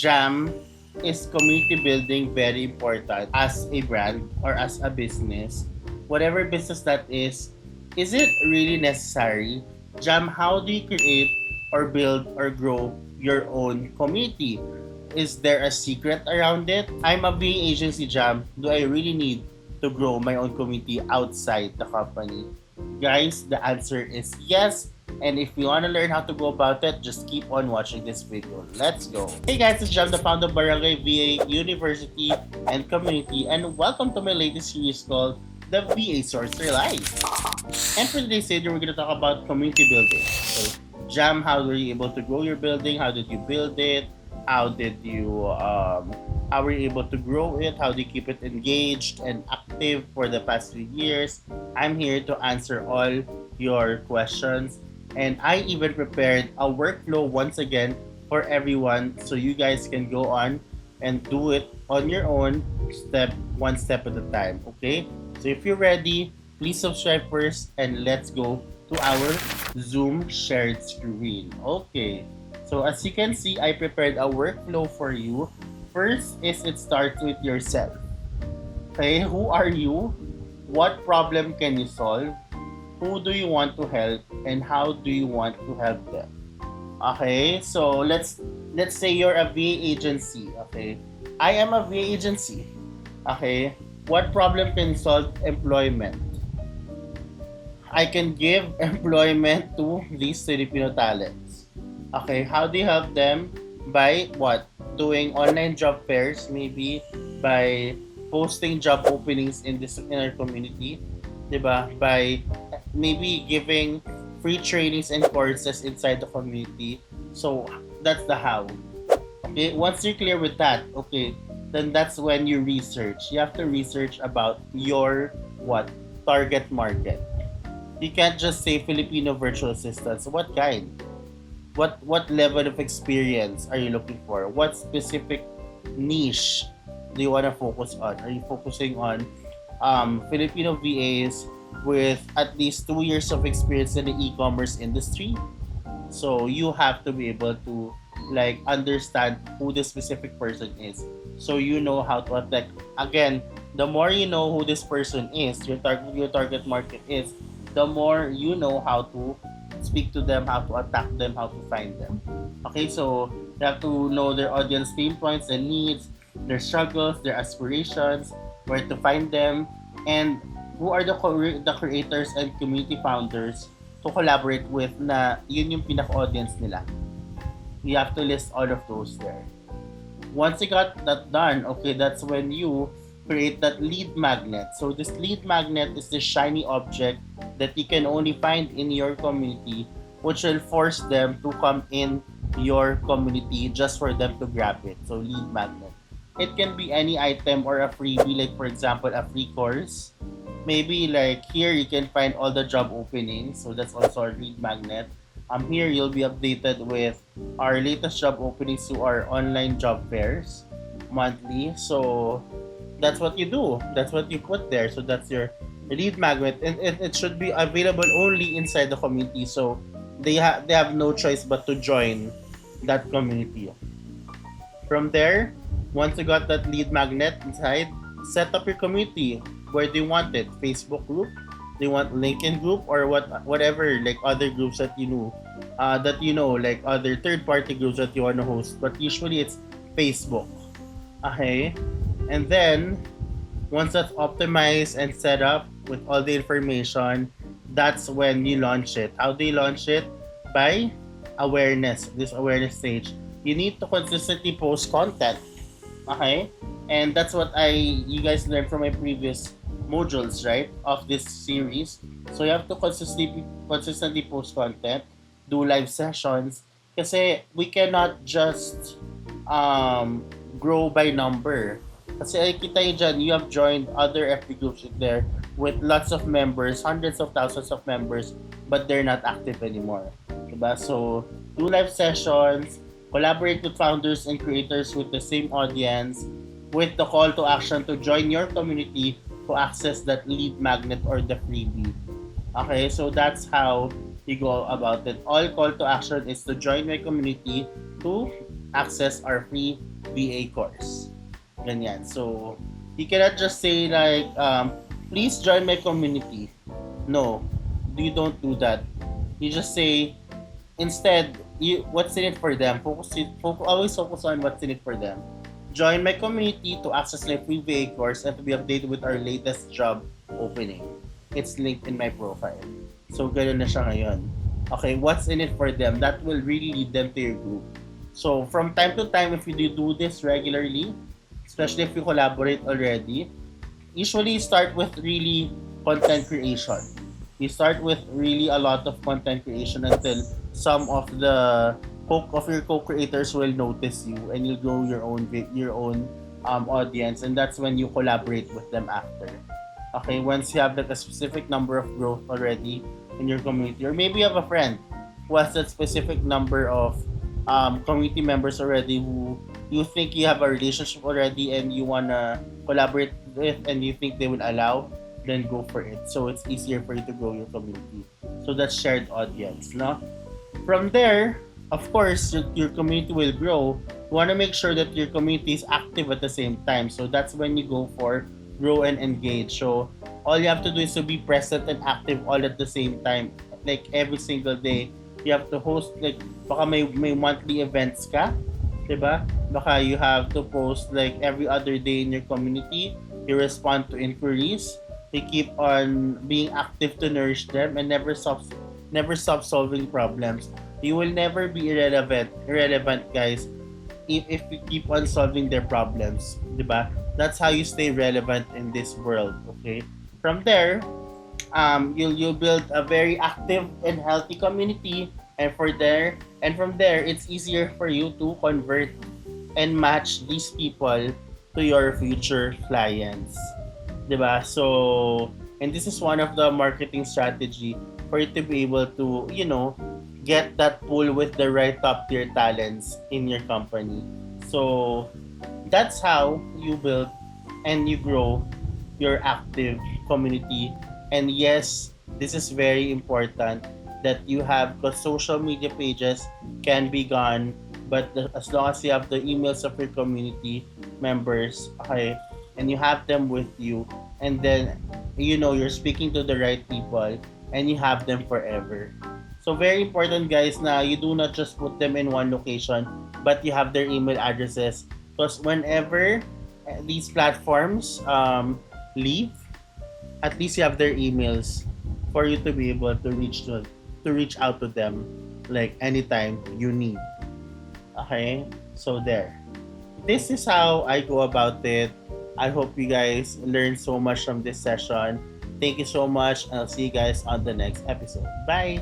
Jam, is community building very important as a brand or as a business? Whatever business that is it really necessary? Jam, how do you create or build or grow your own community? Is there a secret around it? I'm a VA agency, Jam. Do I really need to grow my own community outside the company? Guys, the answer is yes. And if you want to learn how to go about it, just keep on watching this video. Let's go. Hey guys, it's Jam, the founder of Barangay VA University and Community, and welcome to my latest series called the VA Sorcerer Life. And for today's video, we're going to talk about community building. So, Jam, how were you able to grow your building? How did you build it? How were you able to grow it? How do you keep it engaged and active for the past few years? I'm here to answer all your questions. And I even prepared a workflow once again for everyone so you guys can go on and do it on your own, one step at a time. Okay? So if you're ready, please subscribe first and let's go to our Zoom shared screen. Okay. So as you can see, I prepared a workflow for you. First is it starts with yourself. Okay, who are you? What problem can you solve? Who do you want to help? And how do you want to help them? Okay, so let's say you're a VA agency. Okay, I am a VA agency. Okay, what problem can solve employment? I can give employment to these Filipino talents. Okay, how do you help them? By what? Doing online job fairs, maybe by posting job openings in our community, diba? By maybe giving free trainings and courses inside the community. So that's the how. Okay, once you're clear with that, okay, then that's when you research. You have to research about your what? Target market. You can't just say Filipino virtual assistants. What kind? What level of experience are you looking for? What specific niche do you want to focus on? Are you focusing on Filipino VAs with at least 2 years of experience in the e-commerce industry? So you have to be able to like understand who the specific person is, so you know how to attack. Again, the more you know who this person is, your target market is, the more you know how to speak to them, how to attack them, how to find them. Okay, so you have to know their audience pain points and needs, their struggles, their aspirations, where to find them, and who are the creators and community founders to collaborate with na yun yung pinaka-audience nila. You have to list all of those there. Once you got that done, okay, that's when you create that lead magnet. So this lead magnet is the shiny object that you can only find in your community, which will force them to come in your community just for them to grab it. So lead magnet. It can be any item or a freebie, like for example, a free course. Maybe like here you can find all the job openings. So that's also a lead magnet. Here you'll be updated with our latest job openings to our online job fairs monthly. So that's what you do. That's what you put there. So that's your lead magnet, and it should be available only inside the community. So they have no choice but to join that community. From there, once you got that lead magnet inside, set up your community. Where do you want it? Facebook group? Do you want LinkedIn group or whatever, like other groups that you know, like other third-party groups that you want to host? But usually it's Facebook. Okay. And then, once that's optimized and set up with all the information, that's when you launch it. How do you launch it? By awareness, this awareness stage. You need to consistently post content. Okay? And that's what you guys learned from my previous modules, right? Of this series. So you have to consistently post content, do live sessions, kasi we cannot just grow by number. Kasi ay kita nyo dyan, you have joined other FB groups there with lots of members, hundreds of thousands of members, but they're not active anymore. Diba? So, do live sessions, collaborate with founders and creators with the same audience, with the call to action to join your community to access that lead magnet or the freebie. Okay, so that's how you go about it. All call to action is to join my community to access our free VA course. Ganyan. So, you cannot just say like, please join my community. No, you don't do that. You just say, instead, what's in it for them. Always focus on what's in it for them. Join my community to access my free VA course and to be updated with our latest job opening. It's linked in my profile. So, ganoon na siya ngayon. Okay, what's in it for them? That will really lead them to your group. So, from time to time, if you do this regularly, especially if you collaborate already, usually start with really content creation. You start with really a lot of content creation until some of your co-creators will notice you and you'll grow your own audience, and that's when you collaborate with them after. Okay, once you have like a specific number of growth already in your community, or maybe you have a friend who has that specific number of community members already who you think you have a relationship already and you wanna collaborate with and you think they will allow, then go for it. So it's easier for you to grow your community. So that's shared audience, no? From there, of course, your community will grow. You want to make sure that your community is active at the same time. So that's when you go for grow and engage. So all you have to do is to be present and active all at the same time. Like every single day, you have to host, like, baka may monthly events ka, diba? Baka you have to post like every other day in your community. You respond to inquiries. You keep on being active to nourish them and never stop solving problems. You will never be irrelevant guys, if you keep on solving their problems, diba? That's how you stay relevant in this world, okay? From there, you'll build a very active and healthy community, and from there, it's easier for you to convert and match these people to your future clients, diba? So, and this is one of the marketing strategy for you to be able to, get that pool with the right top tier talents in your company. So that's how you build and you grow your active community. And yes, this is very important that you have, because social media pages can be gone, but as long as you have the emails of your community members, okay, and you have them with you, and then you're speaking to the right people and you have them forever. So very important guys na you do not just put them in one location, but you have their email addresses, because whenever these platforms leave, at least you have their emails for you to be able to reach out to them like anytime you need. Okay? So there. This is how I go about it. I hope you guys learned so much from this session. Thank you so much, and I'll see you guys on the next episode. Bye!